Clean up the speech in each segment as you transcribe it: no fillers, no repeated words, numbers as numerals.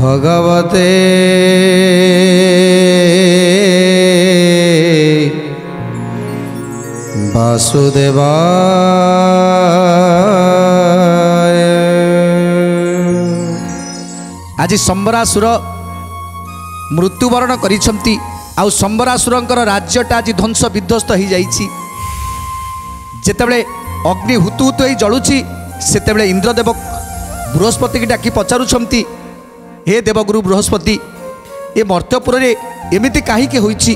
भगवते वासुदेवाय। आज संबरासुर मृत्युवरण करिसंती आउ संबरासुरंकर राज्यटा आज ध्वंस विध्वस्त हो जाइछि। जेतेबेले अग्नि हुतु हुतु होई जळुछि सेतेबेले इंद्रदेव बृहस्पति की डाकी पचारुछंती, हे देवगुरु बृहस्पति ए मर्त्यपुर रे एमिति काहीकि होइछि?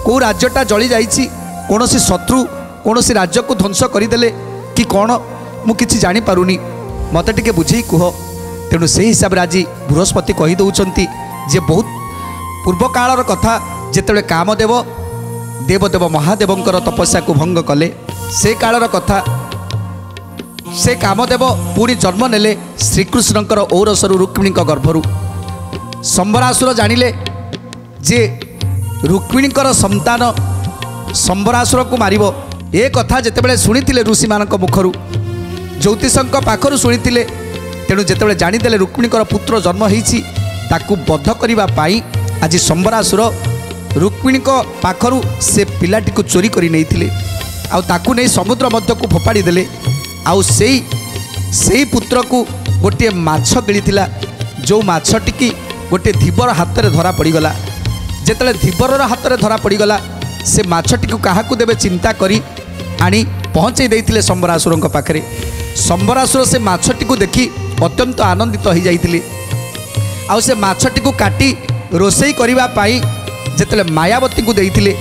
को राज्यटा जळि जाइछि? कोनोसी शत्रु कोनोसी राज्य को ध्वंस करिदेले कि कोन मु किछि जानि पारुनी, मते टिके बुझेई कुह। तेणु से हिसाब रे आज बृहस्पति कहि दउछंती जे बहुत पूर्व कालर कथा, जेतेबेले कामदेव देवदेव महादेवंकर तपस्या को भंग कले से कालर कथा। से कामदेव पुणी जन्म नेले श्रीकृष्णकर औरसरु रुक्मिणी गर्भरु। संबरासुर जानिले जे रुक्मिणीकर संतान संबरासुर को मारिबो। ए कथा जेतेबेले सुनिथिले ऋषि मानक मुखरु, ज्योतिषंक पाखरु सुनिथिले। तेणु जेतेबेले जानिदेले रुक्मिणीकर पुत्र जन्म होइछि ताकू बद्ध करिबा पाई आज संबरासुर रुक्मिणीक पाखरु से पिलाटी को चोरी करि नेइथिले आउ ताकू नै समुद्र मध्य को फोपाड़ी देले। आउ सेई पुत्र को गोटे माछ गिळिथिला, जो माछटी की गोटे धीवर हाथ में धरा पड़गला। जेतेबेले धीवर हाथ में धरा पड़गला से माछटी को काहाकू देबे चिंता करी आनी पहुँचे देइथिले संबरासुर पाखरे। संबरासुर से माछटी को देखी अत्यंत आनंदित हो जाइथिले। आउ से माछटी को काटी रोषेई करिबा पाई जेतेबेले मायावती को देइथिले।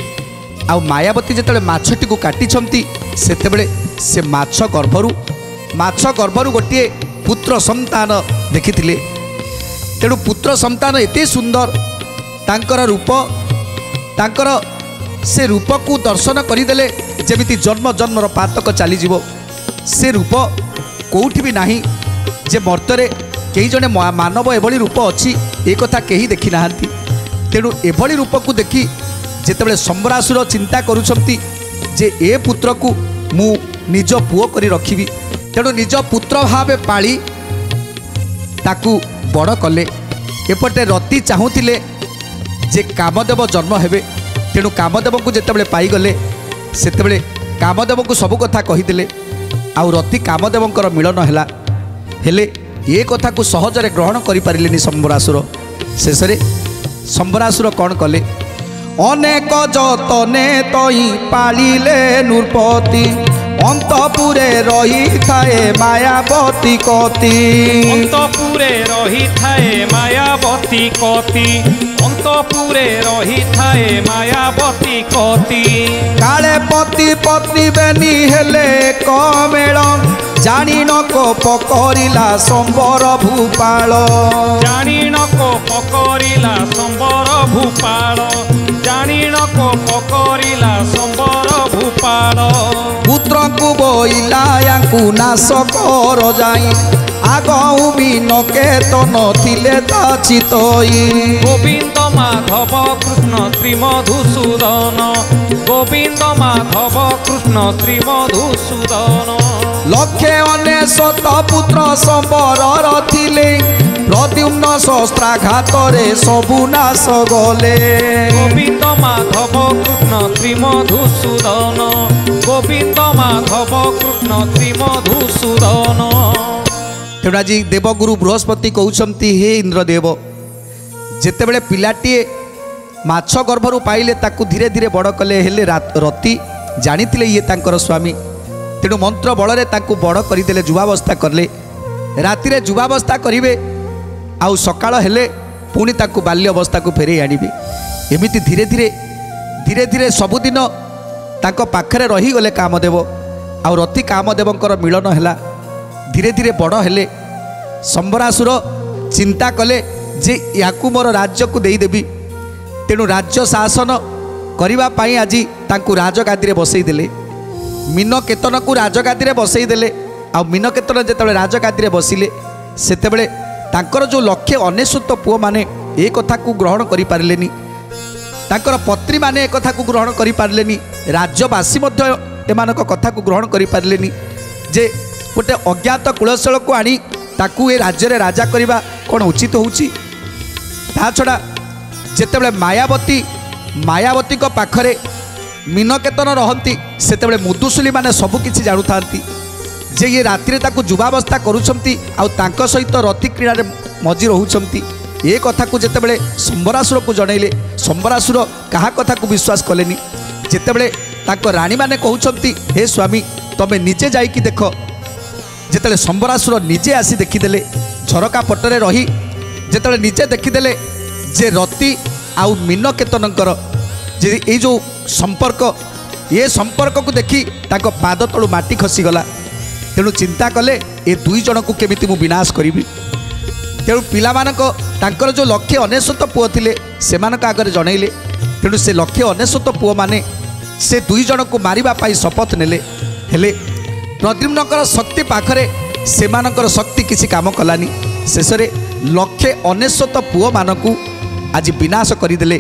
आउ मायावती जेतेबेले माछटी को काटिछंती सेतेबेले से माछ गर्भरु गोटे पुत्र संतान देखिथिले। तेणु पुत्र संतान एते सुंदर, तांकर रूप तांकर से रूप को दर्शन करिदेले जेमिति जन्म जन्मर पातक चली जीवो। से रूप कोउठी भी नाही जे मर्तरे कई जने मानव एभली रूप अछि ए कथा केही देखि नाहंती। तेणु एभली रूप को देखी जेतेबेले संबरासुर चिंता करूछंती जे ए पुत्र को मु निज पुओ करी रखिबी। तेणु निज पुत्र भावे पाली ताकू बड़ कले। एपटे रति चाहूतिले जे कामदेव जन्म हेबे। तेणु कामदेव को जेतेबेले पाईगले सेतेबेले कामदेव को सब कथा कहिदेले। आउ रति कामदेवंकर मिलन हैला, हेले ए कथा को सहजरे ग्रहण करि पारिलेनी संबरासुर। शेषरे संबरासुर कौन कले? अनेक जतने तई पालिले नृपति, अंतपुरे रही थाए मायावती कति। अंतपुरे रही थाए मायावती कति, अंतपुरे रही थाए मायावती कति। काले पति पत्नी बेनी हेले कमेल, जानी न को पकड़िला संबर भूपाल। जानी न को पकड़िला संबर भूपाल, जानी न को पकड़िला संबर भूपाल। पुत्र को बोइला याकू नाश कर जाई, आगऊ बिन केतन थिले चितई। गोविंद माधव कृष्ण श्रीमधुसूदन, गोविंद माधव कृष्ण श्रीमधुसूदन। लक्षे अनेशत पुत्र संबरर थिले, प्रद्युम्न शस्त्राघात रे सबु नाश गले। गोविंद माधव कृष्ण श्रीमधुसूदन, गोविंद माधव कृष्ण श्रीमधुसूदन। तेणु आज देवगुरु बृहस्पति कहउछंती, हे इंद्रदेव जेतेबेले पिलाटीए माछ गर्भरु पाइले ताकू धीरे धीरे बड़ कले। हेले रति जानिथिले ये तांकर स्वामी। तेणु मंत्र बଳରେ ताकू बड़ करिदेले, जुवावस्था करले। रातिरे जुवावस्था करिवे आउ सकाळ हेले पुणी ताकू बाल्य अवस्था को फेरे आनिबे। एमिति धीरे धीरे धीरे धीरे सबुदिन तांको पाखरे रही गले कामदेव। आउ रति कामदेवंकर मिलन हैला। धीरे धीरे बड़ हेले। संबरासुर चिंता कले जे याकू मोर राज्य को देई देबी। तेणु राज्य शासन करिबा पाई आज तांकू राजगादी रे बसई देले। मीनकेतन को राजगादी रे बसई देले। आ मीनकेतन जेतेबेले राजगादी रे बसिले सेतेबेले तांकर जो लक्षे अनेशत पुओ माने ए कथा को ग्रहण करि पारलेनी। तांकर पत्री माने ए कथा को ग्रहण करि पारलेनी। राज्यवासी मध्य एमानक कथा को ग्रहण करि पारलेनी जे गोटे अज्ञात कुलशैल को आनी ताकू ए राज्य रे राजा करिबा कोन उचित होउची। ତା ଛଡ଼ା ଯେତେବେଳେ ମାୟାବତୀ ପାଖରେ ମୀନକେତନ ରହନ୍ତି ସେତେବେଳେ ମୁଦୁସୁଲି ମାନେ ସବୁକିଛି ଜାଣୁଥାନ୍ତି ଯେ ଇଏ ରାତିରେ ତାକୁ ଯୁବାବସ୍ଥା କରୁଛନ୍ତି ଆଉ ତାଙ୍କ ସହିତ ରତି କ୍ରୀଡ଼ାରେ ମଜି ରହୁଛନ୍ତି। ଏ କଥାକୁ ଯେତେବେଳେ ସମ୍ବରାସୁରକୁ ଜଣେଇଲେ ସମ୍ବରାସୁର କାହା କଥାକୁ ବିଶ୍ୱାସ କଲେନି। ଯେତେବେଳେ ତାଙ୍କ ରାଣୀମାନେ କହୁଛନ୍ତି ହେ ସ୍ୱାମୀ ତମେ ନିଜେ ଯାଇକି ଦେଖ, ଯେତେବେଳେ ସମ୍ବରାସୁର ନିଜେ ଆସି ଦେଖିଦେଲେ ଝରକା ପଟରେ ରହି ଯେତେବେଳେ ନିଜେ ଦେଖିଦେଲେ ଯେ ରତି ଆଉ ମୀନକେତନଙ୍କର ଯେ ଏଇ ଯେଉଁ ସମ୍ପର୍କ ଏ ସମ୍ପର୍କକୁ ଦେଖି ତାଙ୍କ ପାଦ ତଳୁ ମାଟି ଖସିଗଲା। ତେଣୁ ଚିନ୍ତା କଲେ ଏ ଦୁଇ ଜଣକୁ କେମିତି ମୁଁ ବିନାଶ କରିବି। ତେଣୁ ପିଲାମାନଙ୍କ ତାଙ୍କର ଯେଉଁ 1,99 ପୁଅ ଥିଲେ ସେମାନଙ୍କ ଆଗରେ ଜଣେଇଲେ। ତେଣୁ ସେ 1,99 ପୁଅମାନେ ସେ ଦୁଇ ଜଣକୁ ମାରିବା ପାଇଁ ଶପଥ ନେଲେ। ହେଲେ ପ୍ରଦ୍ୟୁମ୍ନଙ୍କର ଶକ୍ତି ପାଖରେ ସେମାନଙ୍କର ଶକ୍ତି କିଛି କାମ କଲାନି। ଶେଷରେ 1,99 ପୁଅମାନଙ୍କୁ ଆଜି ବିନାଶ କରିଦେଲେ।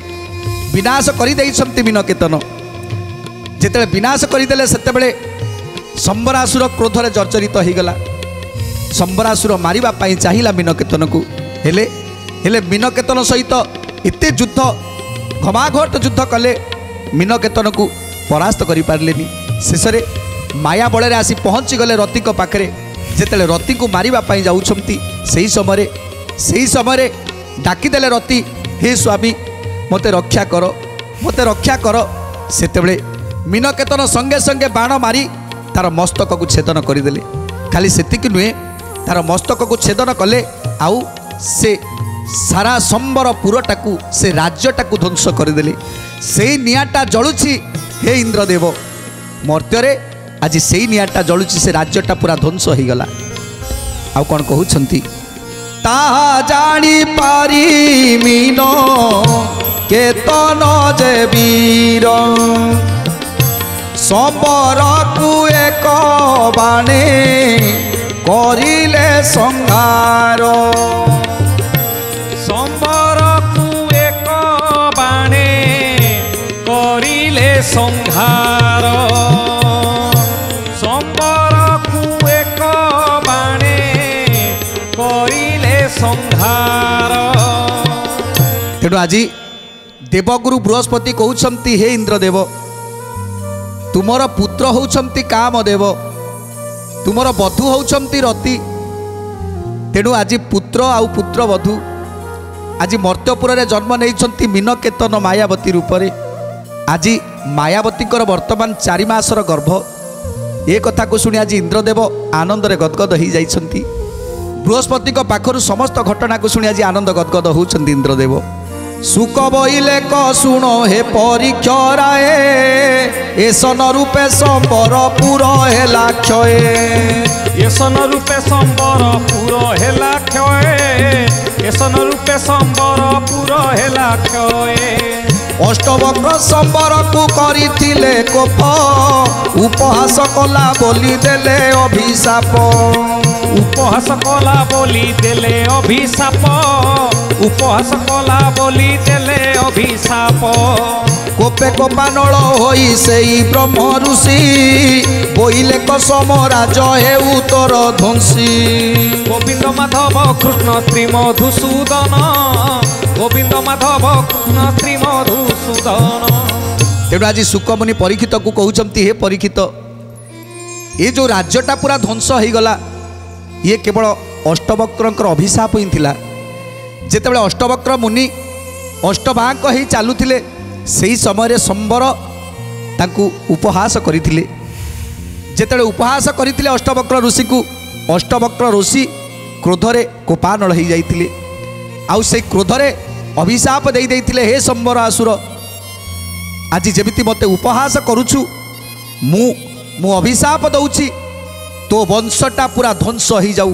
ବିନାଶ କରିଦେଇଛନ୍ତି ମୀନକେତନ। ଯେତେବେଳେ ବିନାଶ କରିଦେଲେ ସେତେବେଳେ ସମ୍ବରାସୁର କ୍ରୋଧରେ ଜର୍ଜରିତ ହୋଇଗଲା। ସମ୍ବରାସୁର ମାରିବା ପାଇଁ ଚାହିଁଲା ମୀନକେତନକୁ। ହେଲେ ମୀନକେତନ ସହିତ ଏତେ ଯୁଦ୍ଧ ଘମାଘୋଟ ଯୁଦ୍ଧ କଲେ ମୀନକେତନକୁ ପରାସ୍ତ କରିପାରିଲେନି। ଶେଷରେ ମାୟା ବଳରେ ଆସି ପହଞ୍ଚିଗଲେ ରତିଙ୍କ ପାଖରେ। ଯେତେବେଳେ ରତିକୁ ମାରିବା ପାଇଁ ଯାଉଛନ୍ତି ସେହି ସମୟରେ ଡାକିଦେଲେ ରତି ହେ ସ୍ୱାମୀ ମୋତେ ରକ୍ଷା କର। ସେତେବେଳେ ମୀନକେତନ ସଙ୍ଗେ ସଙ୍ଗେ ବାଣ ମାରି ତାର ମସ୍ତକକୁ ଛେଦନ କରିଦେଲେ। ଖାଲି ସେତିକି ନୁହେଁ, ତାର ମସ୍ତକକୁ ଛେଦନ କଲେ ଆଉ ସେ ସାରା ସମ୍ବରପୁରଟାକୁ ସେ ରାଜ୍ୟଟାକୁ ଧ୍ୱଂସ କରିଦେଲେ। ସେଇ ନିଆଁଟା ଜଳୁଛି ହେ ଇନ୍ଦ୍ରଦେବ ମର୍ତ୍ତ୍ୟରେ, ଆଜି ସେଇ ନିଆଁଟା ଜଳୁଛି, ସେ ରାଜ୍ୟଟା ପୁରା ଧ୍ୱଂସ ହୋଇଗଲା। ଆଉ କ'ଣ କହୁଛନ୍ତି? ତାହା ଜାଣିପାରି ମୀନ କେତନ ଯେ ବୀର ସମ୍ବରକୁ ଏକ ବାଣେ କରିଲେ ସଂହାର। ସମ୍ବରକୁ ଏକ ବାଣେ କରିଲେ ସଂହାର। ସମ୍ବରକୁ ଏକ ବାଣେ କରିଲେ ସଂହାର। ତେଣୁ ଆଜି ଦେବଗୁରୁ ବୃହସ୍ପତି କହୁଛନ୍ତି ହେ ଇନ୍ଦ୍ରଦେବ ତୁମର ପୁତ୍ର ହେଉଛନ୍ତି କାମଦେବ, ତୁମର ବଧୂ ହେଉଛନ୍ତି ରତି। ତେଣୁ ଆଜି ପୁତ୍ର ଆଉ ପୁତ୍ରବଧୂ ଆଜି ମର୍ତ୍ତ୍ୟପୁରରେ ଜନ୍ମ ନେଇଛନ୍ତି ମୀନକେତନ ମାୟାବତୀ ରୂପରେ। ଆଜି ମାୟାବତୀଙ୍କର ବର୍ତ୍ତମାନ 4 ମାସର ଗର୍ଭ। ଏ କଥାକୁ ଶୁଣି ଆଜି ଇନ୍ଦ୍ରଦେବ ଆନନ୍ଦରେ ଗଦଗଦ ହୋଇଯାଇଛନ୍ତି। ବୃହସ୍ପତିଙ୍କ ପାଖରୁ ସମସ୍ତ ଘଟଣାକୁ ଶୁଣି ଆଜି ଆନନ୍ଦ ଗଦଗଦ ହେଉଛନ୍ତି ଇନ୍ଦ୍ରଦେବ। ସୁକ ବଇଲେ କ ଶୁଣ ହେ ପରୀକ୍ଷରାଏ ଏସନ ରୂପେ ସମ୍ବରପୁର ହେଲା କ୍ଷୟ। ଏସନ ରୂପେ ସମ୍ବରପୁର ହେଲା କ୍ଷୟ। ଏସନ ରୂପେ ସମ୍ବରପୁର ହେଲା କ୍ଷୟ। ଅଷ୍ଟବକ୍ର ସମ୍ବରକୁ କରିଥିଲେ କୋପ ଉପହାସ କଲା ବୋଲି ଦେଲେ ଅଭିଶାପ। ଉପହାସ କଲା ବୋଲି ଦେଲେ ଅଭିଶାପ। ଉପହାସ କଲା ବୋଲି ଦେଲେ ଅଭିଶାପ। କୋପେ କୋପାନଳ ହୋଇ ସେଇ ବ୍ରହ୍ମ ଋଷି ବୋଇଲେ କସମ ରାଜ ହେଉ ତୋର ଧ୍ୱଂସୀ। ଗୋବିନ୍ଦ ମାଧବ କୃଷ୍ଣ ଶ୍ରୀ ମଧୁସୂଦନ। ଗୋବିନ୍ଦ ମାଧବ କୃଷ୍ଣ ଶ୍ରୀ ମଧୁସୂଦନ। ତେଣୁ ଆଜି ଶୁକମୁନି ପରୀକ୍ଷିତକୁ କହୁଛନ୍ତି ହେ ପରୀକ୍ଷିତ ଏ ଯେଉଁ ରାଜ୍ୟଟା ପୁରା ଧ୍ୱଂସ ହୋଇଗଲା ଇଏ କେବଳ ଅଷ୍ଟବକ୍ରଙ୍କର ଅଭିଶାପ ହିଁ ଥିଲା। ଯେତେବେଳେ ଅଷ୍ଟବକ୍ର ମୁନି ଅଷ୍ଟବାଙ୍କ ହେଇ ଚାଲୁଥିଲେ ସେହି ସମୟରେ ସମ୍ବର ତାଙ୍କୁ ଉପହାସ କରିଥିଲେ। ଯେତେବେଳେ ଉପହାସ କରିଥିଲେ ଅଷ୍ଟବକ୍ର ଋଷିକୁ, ଅଷ୍ଟବକ୍ର ଋଷି କ୍ରୋଧରେ କୋପାନଳ ହୋଇଯାଇଥିଲେ। ଆଉ ସେଇ କ୍ରୋଧରେ ଅଭିଶାପ ଦେଇଥିଲେ ହେ ସମ୍ବର ଆସୁର ଆଜି ଯେମିତି ମୋତେ ଉପହାସ କରୁଛୁ ମୁଁ ଅଭିଶାପ ଦେଉଛି ତୋ ବଂଶଟା ପୁରା ଧ୍ୱଂସ ହୋଇଯାଉ,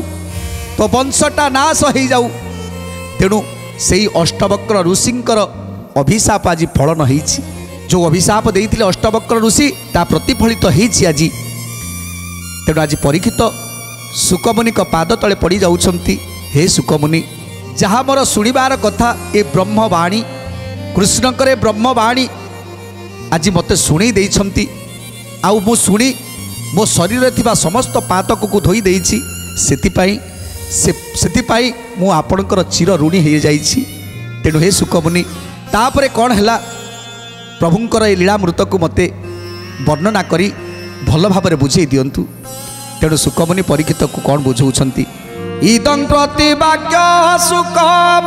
ତୋ ବଂଶଟା ନାଶ ହୋଇଯାଉ। ତେଣୁ ସେଇ ଅଷ୍ଟବକ୍ର ଋଷିଙ୍କର ଅଭିଶାପ ଆଜି ଫଳନ ହୋଇଛି। ଯେଉଁ ଅଭିଶାପ ଦେଇଥିଲେ ଅଷ୍ଟବକ୍ର ଋଷି ତା ପ୍ରତିଫଳିତ ହୋଇଛି ଆଜି। ତେଣୁ ଆଜି ପରୀକ୍ଷିତ ଶୁକମୁନିଙ୍କ ପାଦ ତଳେ ପଡ଼ି ଯାଉଛନ୍ତି ହେ ଶୁକମୁନି ଯାହା ମୋର ଶୁଣିବାର କଥା ଏ ବ୍ରହ୍ମବାଣୀ କୃଷ୍ଣଙ୍କର ଏ ବ୍ରହ୍ମବାଣୀ ଆଜି ମୋତେ ଶୁଣେଇ ଦେଇଛନ୍ତି। ଆଉ ମୁଁ ଶୁଣି ମୋ ଶରୀରରେ ଥିବା ସମସ୍ତ ପାତକକୁ ଧୋଇ ଦେଇଛି। ସେଥିପାଇଁ ମୁଁ ଆପଣଙ୍କର ଚିର ଋଣୀ ହୋଇଯାଇଛି। तेणु हे सुखमुनि तापरे कौन है प्रभुंकर ए लीलामृत को मते वर्णना करी भल भाव बुझे दिंतु। तेणु सुखमुनि परीक्षित को कौन बुझाऊँच इदं प्रतिवाक्य सुख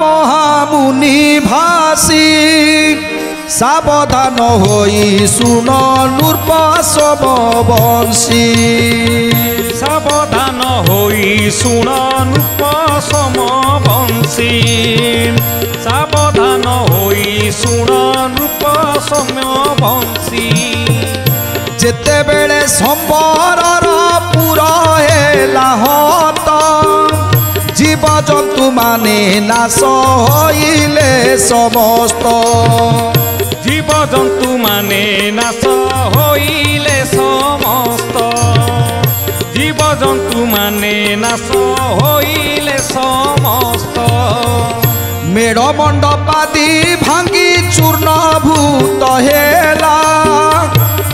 महामुनि भासी सावधान होई सुन नृपशव वंशी सावधान होई सुन नृपशव वंशी सावधान होई सुन नृपशव वंशी जेते बेले संबरर पुर हेला हत जीव जंतु माने नाश होइले समस्त जीव जंतु माने नाश होइले समस्त जीव जंतु माने नाश होइले समस्त मेढ़ मंडपादी भांगी चूर्ण भूत हेला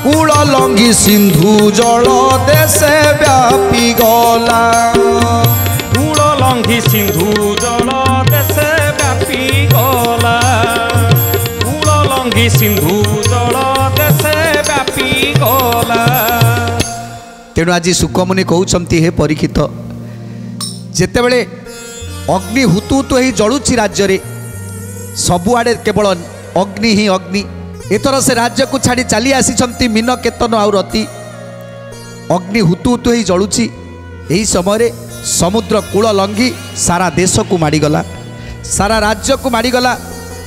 कूल लंघी सिंधु जल देशे व्यापी गला कूल लंघी सिंधु जल देशे व्यापी गला कूल लंघी सिंधु जल देशे व्यापी गला। तेणु आज सुखमुनि कहउछंती हे परीक्षित जेतेबेले अग्नि हुतुहुतु ही जलुची राज्य रे सबुआड़े केवल अग्नि ही अग्नि एथर से राज्य को छाड़ी चली आसी मीन केतन आउ रति अग्नि हुतुहुतु ही जलुची यही समय समुद्र कूल लंघी सारा देश को माड़ीगला सारा राज्य को माड़ीगला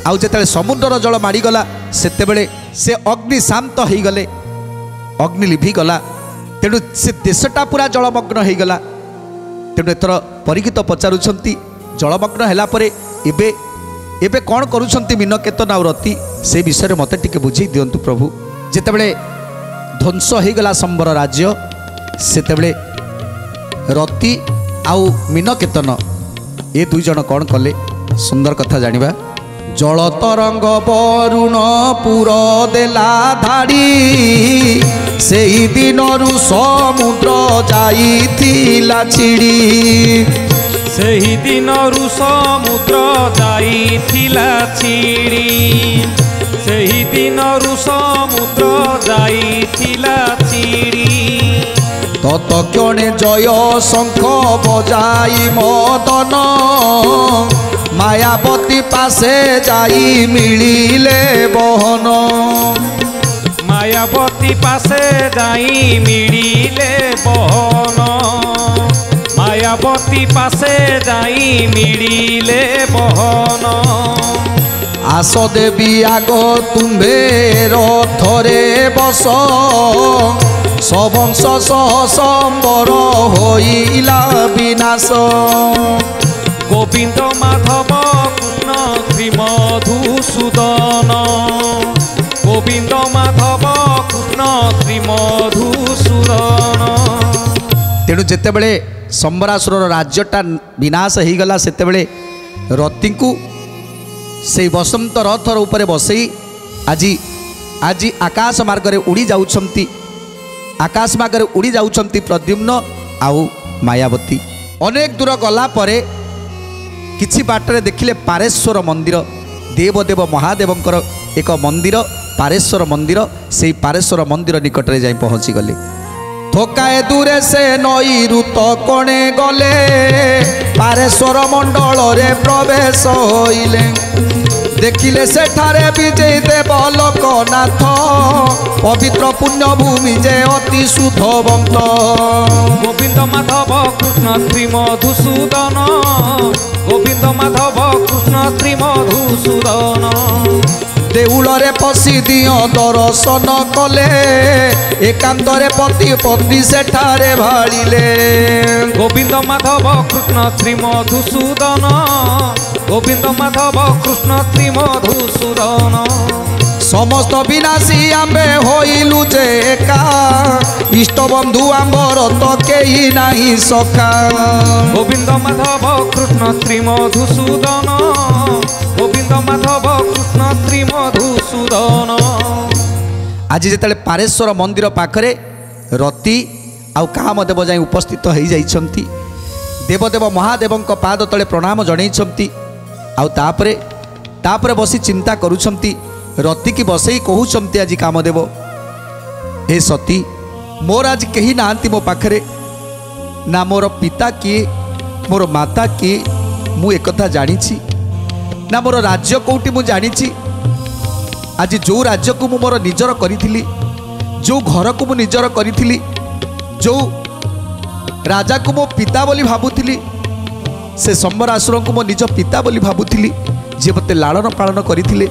आउ जेतेबेले समुद्र जल माड़ीगला सेतेबेले से अग्नि शांत हो गले अग्नि लिभिगला तेणु से देशटा पूरा जलमग्न हो गला। तेणु एथर परीक्षित पचारुछंती जलमग्न हैला परे एबे एबे कौन करुछंती मीन केतन आउ रति से विषय मते टिके बुझी दियंतु प्रभु। जेतेबेले ध्वंस हो गला संबर राज्य सेतेबेले रति आउ मीन केतन ए दुई जन कौन कले सुंदर कथा जानिबा। जल तरंग वरुण पुर देला धाड़ी से ही दिनरु समुद्र जाइथिला छिड़ी से ही दिनरु समुद्र जाइथिला छिड़ी से ही दिनरु समुद्र जाइथिला छिड़ी ततक्षणे जय शंख बजाई मदन मायावती पासे जाई मिलिले बहन मायावती पासे जाई मिलिले बहन मायावती पासे जाई मिलिले बहन आस देवी आग तुम्भे रथरे बस सबंश सह संबर होइला विनाश गोविंद माधव कृष्ण श्री मधुसूदन गोविंद माधव कृष्ण श्री मधुसूदन। तेणु जेतेबेले संबरासुर राज्यटा विनाश हो गला सेतेबेले रति को से बसंत रथर उपरे बसई आज आज आकाश मार्ग उड़ी जाउछंती आकाश मार्ग उड़ी जाउछंती प्रद्युम्न आउ मायावती। अनेक दूर गला परे किछि बाटरे देखिले पारेश्वर मंदिर देवदेव महादेवंकर एक मंदिर पारेश्वर मंदिर से पारेश्वर मंदिर निकट में जाई पहुँची गले थोकाए दूरे से नई रुत कोणे गले पारेश्वर मंडल रे प्रवेश होइले देखिले सेठारे विजय देव लोकनाथ पवित्र पुण्य भूमि जे अति शुद्धवंत गोविंद माधव कृष्ण श्री मधुसूदन गोविंद माधव कृष्ण श्री मधुसूदन देउलरे पशि दियो दर्शन कले एकांतरे पति पत्नी सेठारे भाड़िले गोविंद माधव कृष्ण श्री मधुसूदन गोविंद माधव कृष्ण श्री मधुसूदन समस्त विनाशी आम्बे होइलु जे एका इष्ट बंधु आम्बर तो केही नाही सखा गोविंद माधव कृष्ण श्री मधुसूदन गोविंद माधव कृष्ण श्री मधुसूदन। आज जेतेले पारेश्वर मंदिर पाखरे रति आउ कामदेव जाई उपस्थित हो जाइछंती देवदेव महादेवंक पाद तले प्रणाम जणैछंती आउ तापरे तापर बसी चिंता करुछंती रति की बसई कहउछंती आज कामदेव हे सती मोर आज कही नांती मो पाखरे ना मोर पिता किए मोर माता किए मु एकथा जानिछि ना मोर राज्य कोउटी मु जानिछि आज जो राज्य को मु मोर निजर करिथिली जो घर को मु निजर करिथिली जो राजा को मो पिता बोली भाबुथिली से संबरासुर को मो निज पिता बोली भाबुथिली जे मते लालन पालन करिथिले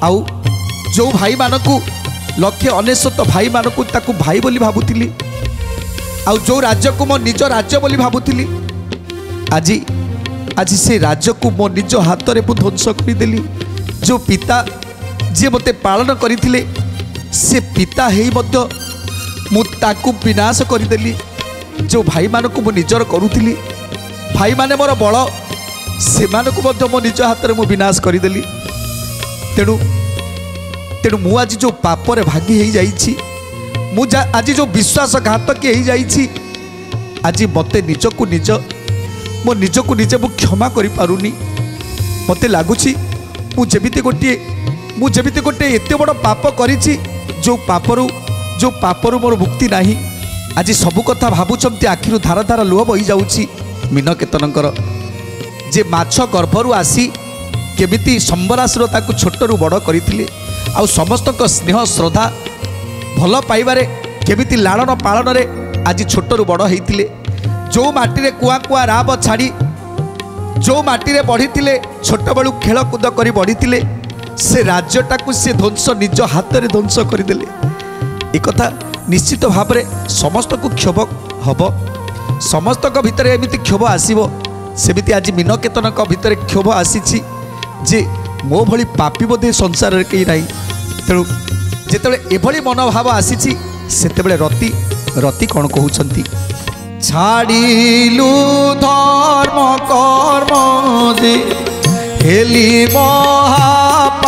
आउ जो भाई मानकू 1,99 भाई मानकू ताकू भाई बोली भाबुथिली आउ जो राज्य को मो निज राज्य बोली भाबुथिली आज आज से राज्य को मो निज हाथ रे ध्वंस करदेली जो पिता जे मते पालन करथिले से पिता हेई मध्य मु ताकू विनाश करदेली जो भाई मानकू मो निजर करूथिली भाई माने मोर बड़ से मानकू मध्य मो निज हाथ रे मु विनाश करदेली तेणु तेणु मु आज जो पापर भागी हो जाइछि मु आज जो विश्वासघातक हो जाइछि आज मते निजकू निज मो निजकू निजे मु क्षमा करि पारुनी मते लागुछि मु जेमिति गोटे एते बड़ पाप करिछि जो पापरु मोर मुक्ति नाही आज सबु कथा भाबुचंती आखिरु धार धार लुह बही जाउछि मीनकेतनकर जे माछ गर्भरु आसी केमिति संबरासुर ताकू छोटरू बड़ करथिले आ समस्त स्नेह श्रद्धा भल पाइबारे केमिति लालन पालन रे आज छोटरू बड़ होइतिले जो माटी रे कुआ कुआ राब छाड़ी जो माटी रे बढ़ितिले छोट बेलू खेल कूद करी बढ़ितिले से राज्यटाकू से ध्वंस निज हाथ रे ध्वंस करदेले एक कथा निश्चित भाव में समस्त को क्षोभ हम समस्त भितर एमती क्षोभ आसब सेमिति आज मीनकेतन भितर क्षोभ आसी जे मो भली पापी बोधे संसार रे कहीं नहीं तेणु जितेबाला एभली मनोभाव आसी सेतेबेले रति रति कौन कहउछंती छाड़िलु धर्म कर्म जे हेली महापापी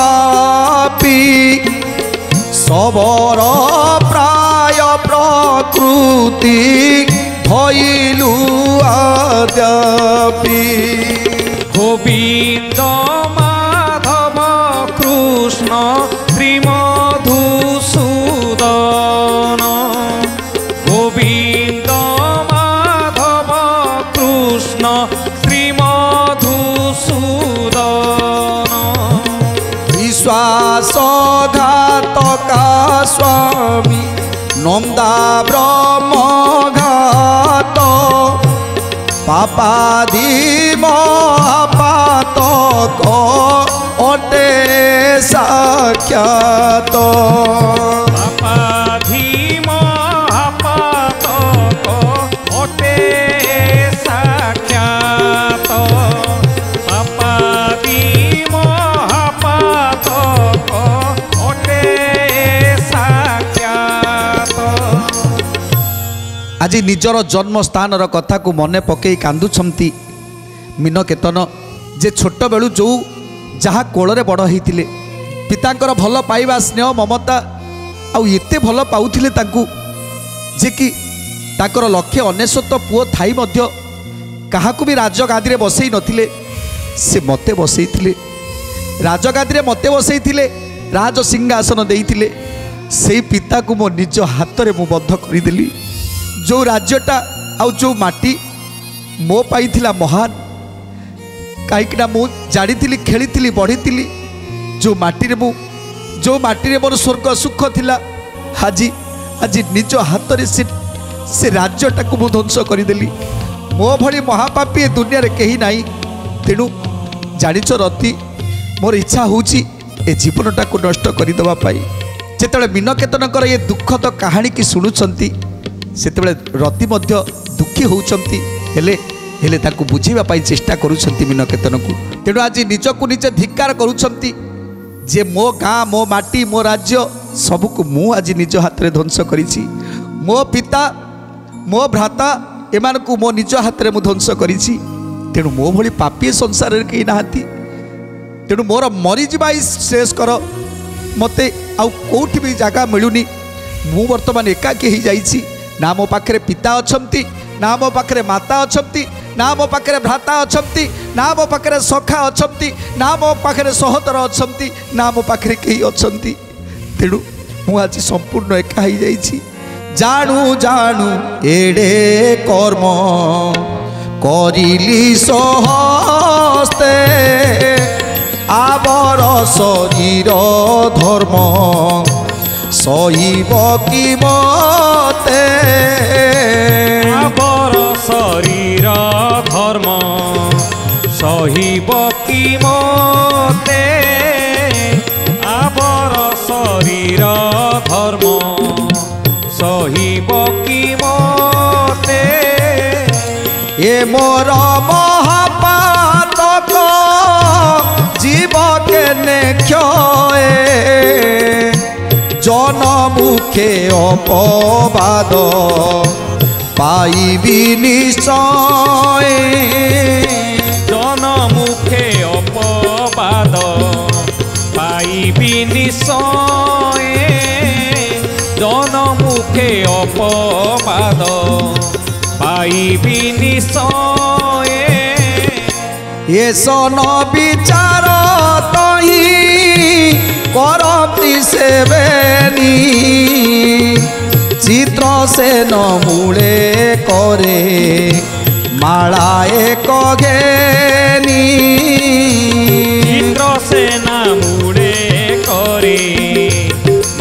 सबर प्राय प्रकृति भइलु आद्यापी गोविंद माधव कृष्ण श्रीमधुसूदन गोविंद माधव कृष्ण श्रीमधुसूदन विश्वासघातका स्वामी नंदा ब्रह्मघात पापादि महापातक अटे साख्यात पापादि महापातक अटे साख्यात पापादि महापातक अटे साख्यात आज निजर जन्म स्थान कथा को मने पकई कांदुछंती मीनकेतन जे छोट बेलू जो जहाँ कोଳରେ बड़ होइतिले पितांकर भल पाइबा स्नेह ममता आउ एते भल पाउथिले तांकू जे कि तांकर 1,99 पुओ थाई मध्य काहाकू भी राजगादी रे बसई नथिले से मते बसईथिले राजगादी रे मते बसईथिले राज सिंहासन देइथिले सेई पिता को मो निज हाथ रे मु बद्ध करिदेली जो राज्यटा आउ जो माटी मो पाइथिला महान कहीं मु जानी खेली बढ़ी जो माटी मोर स्वर्ग सुख थिला आज आज निज हाथ रे से राज्यटा को मु ध्वंस करदेली मो भली महापापी दुनिया रे कहीं नहीं तेणु जानिच रति मोर इच्छा होउची ए जीवनटा को नष्ट करदेवा जिते मीनकेतनकर ये दुखद कहानी की शुणुंट सेतेबेले रति मध्य दुखी होउचंती हेले ताकू बुझीबा पाई चेष्टा करूछंती मीनकेतन को तेणु आज निजकू निजे धिक्कार करूछंती जे मो गाँ मो माटी मो राज्य सबको मु आज निज हाथ रे ध्वंस करिछि मो पिता मो भ्राता एमानकू मो निज हाथ रे मु ध्वंस करिछि तेणु मो भली पापी संसार रे केही नाहंती तेणु मोर मरी जिबा शेष कर मते आउ कोठी भी जगह मिलुनी मु वर्तमान एकाकी हो जाइछि ना मो पाखरे पिता अछंती ना मो पाखे माता अछंती ना मो पाखे भ्राता अछंती ना मो पाखे सखा अछंती ना मो पाखे सहतर अछंती ना मो पाखे कई अछंती तेणु मु आज संपूर्ण एका ही जाइछि जानू जानू एडे कर्म करिली सहस्ते आबर शरीर धर्म सहिब कि मते आबर शरीर धर्म सहिब कि मते आबर शरीर धर्म सहिब कि मते ए मोर महापातक जीव के ने क्षये जन मुखे अपवाद पाइबी निश्चय जन मुखे अपवाद पाइबी निश्चय जन मुखे अपवाद पाइबी निश्चय ये सन विचार तही करती से बेनी चित्र से न मूले करे माला एक घेनी चित्र से न मूले करे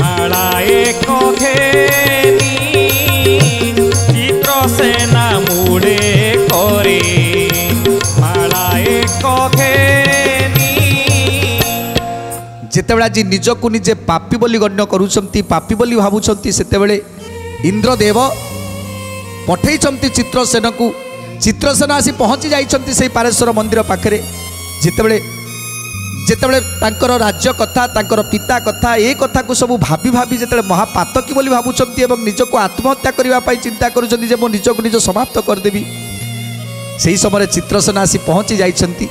माला एक घेनी चित्र से न मूले करे माला एक घेनी जितेबाला आज निजक निजे पापी बोली गण्य करुछंती पापी बोली भावुछंती सेतेबेले इंद्रदेव पठेइछंती चित्रसेन को चित्रसेन आसी पहुँची जाइछंती से पारेश्वर मंदिर पाखरे जितेबेले जितेबेले तांकर राज्य कथा तांकर पिता कथा ए कथा को सब भाभी भाभी जितेबेले महापातकी बोली भावुछंती एवं निजक आत्महत्या करबा पई चिंता करुछंती जे मो निजक निज समाप्त करदेबी सेही समय चित्रसेन आसी पहुँची जाइछंती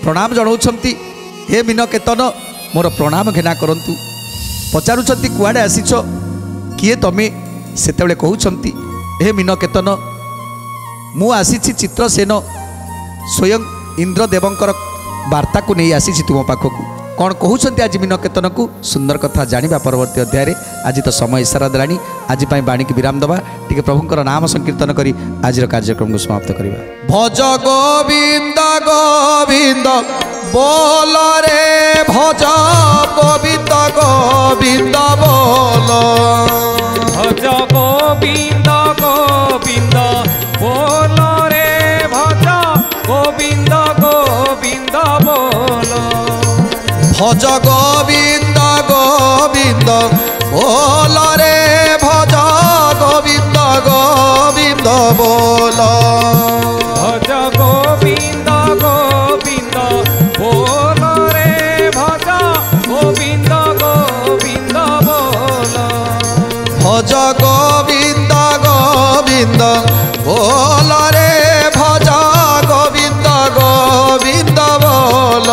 प्रणाम जणाउछंती हे मीनकेतन मोर प्रणाम घेना करंतु पचारुछंती कुआडे आसीछ किए तमे सेतेबेले कहउछंती हे मीनकेतन मु आसीछि चित्रसेन स्वयं इंद्रदेवंकर वार्ता को नहीं आसीछि तुम पाखक कौन कहउछंती आज मीनकेतन को सुंदर कथा जानिबा परवर्ती अध्याय रे आज तो समय इशारा देलानी आज पई बाणी की विराम दबा टिके प्रभुंकर नाम संकीर्तन करी आज कार्यक्रम को समाप्त करिबा भज गोविंद गोविंद बोल रे भज गोविंद गोविंद बोल भज गोविंद गोविंद बोल रे भज गोविंद गोविंद बोल भज गोविंद गोविंद बोल रे भज गोविंद गोविंद बोल भज गोविंद गोविंद बोल रे भज गोविंद गोविंद बोल भज गोविंद गोविंद बोल रे भज गोविंद गोविंद बोल